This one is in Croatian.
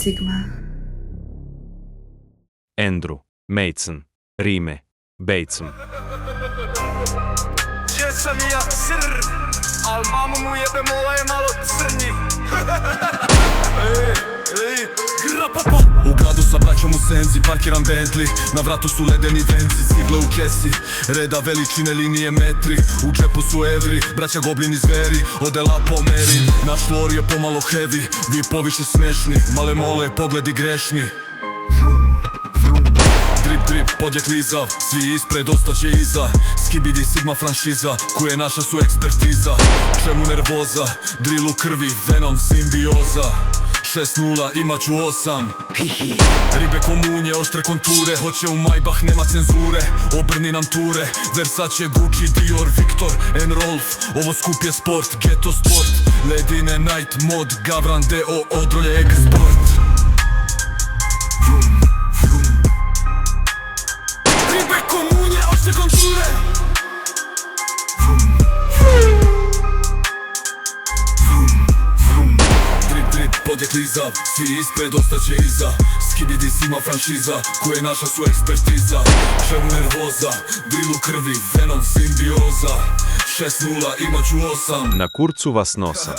Sigma. Andrew, Mason, Rime, Bateson. Djeca mi ja sir, al mamu mu jebem ovaj malo crnji. U gradu sa braćom u senzi, parkiram Bentley. Na vratu su ledeni venci, cigle u kesi. Reda veličine linije metri, u džepu su evri. Braća goblini zveri, odela po meri. Naš floor je pomalo heavy, vi poviše smešni. Male mole, pogledi grešni. Drip drip, podjek lizav, svi ispred ostaće iza. Skibidi Sigma franšiza, koje naša su ekspertiza. Čemu nervoza, drill u krvi, venom simbioza. 6-0, imat ću 8. Ribe komunje, oštre konture, hoće u Maybach, nema cenzure. Obrni nam ture, Versace, Gucci, Dior, Victor and Rolf. Ovo skup je sport, ghetto sport. Ledine, night mod, Gavran, D.O. Odrolje, eksport. Ribe komunje, oštre konture. Podjek lizav, svi ispred ostaće iza. Skibidi Sigma franšiza, koje naša su ekspertiza. Čemu nervoza, drill u krvi, venom simbioza. 6-0, imat ću 8. Na kurcu vas nosam.